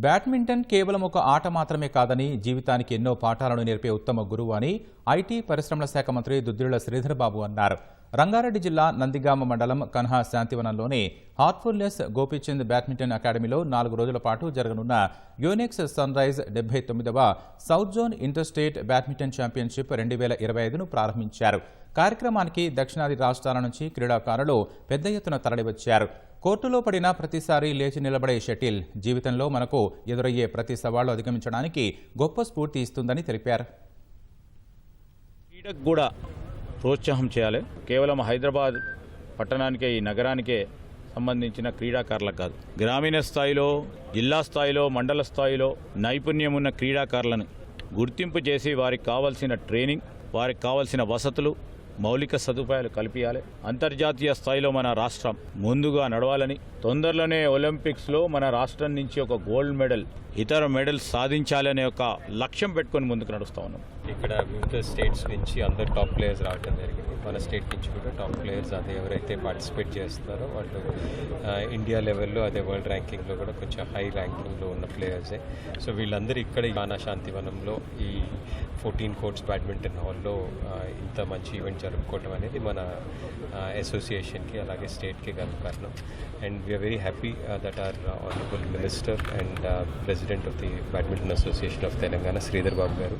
Badminton కేవలం ఒక ఆట మాత్రమే కాదని జీవితానికి ఎన్నో పాఠాలను నేర్పే ఉత్తమ గురువు అని ఐటీ పరిశ్రమల శాఖ మంత్రి దుద్దిళ్ల శ్రీధర్ బాబు అన్నారు. రంగారెడ్డి జిల్లా నందిగామ మండలం కన్హా శాంతివనంలోని హార్ట్ఫుల్నెస్ గోపీచంద్ బ్యాడ్మింటన్ అకాడమీలో 4 రోజుల పాటు జరగనున్న Yonex sun rise 79వ south zone inter state badminton championship 2025ను ప్రారంభించారు. కార్యక్రమానికి దక్షిణాది రాష్ట్రాల నుంచి క్రీడాకారులు పెద్ద ఎత్తున తరలివచ్చారు. కోర్టులో పడిన ప్రతిసారి లేచి నిలబడే షటిల్ జీవితంలో మనకు ఎదురయ్యే ప్రతి సవాళ్లు అధిగమించడానికి గొప్ప స్ఫూర్తి ఇస్తుందని తెలిపారు. క్రీడకు కూడా ప్రోత్సాహం చేయాలి. కేవలం హైదరాబాద్ పట్టణానికే, ఈ నగరానికే సంబంధించిన క్రీడాకారులకు కాదు, గ్రామీణ స్థాయిలో, జిల్లా స్థాయిలో, మండల స్థాయిలో నైపుణ్యం ఉన్న క్రీడాకారులను గుర్తింపు చేసి వారికి కావాల్సిన ట్రైనింగ్, వారికి కావాల్సిన వసతులు, మౌలిక సదుపాయాలు కల్పించాలి. అంతర్జాతీయ స్థాయిలో మన రాష్ట్రం ముందుగా నడవాలని, తొందరలోనే ఒలింపిక్స్లో మన రాష్ట్రం నుంచి ఒక గోల్డ్ మెడల్, ఇతర మెడల్స్ సాధించాలనే ఒక లక్ష్యం పెట్టుకొని ముందుకు నడుస్తూ ఉన్నాం. ఇక్కడ వివిధ స్టేట్స్ నుంచి అందరు టాప్ ప్లేయర్స్ రావడం జరిగింది. మన స్టేట్ నుంచి కూడా టాప్ ప్లేయర్స్ అదే ఎవరైతే పార్టిసిపేట్ చేస్తున్నారో వాళ్ళు ఇండియా లెవెల్లో, అదే వరల్డ్ ర్యాంకింగ్లో కూడా కొంచెం హై ర్యాంకింగ్లో ఉన్న ప్లేయర్సే. సో వీళ్ళందరూ ఇక్కడ కానా శాంతివనంలో ఈ 14 కోర్ట్స్ బ్యాడ్మింటన్ హాల్లో ఇంత మంచి ఈవెంట్ జరుపుకోవటం అనేది మన అసోసియేషన్కి అలాగే స్టేట్కి గర్వకారణం. And we are very happy that are honourable minister and president of the badminton association of Telangana Sridhar Babu గారు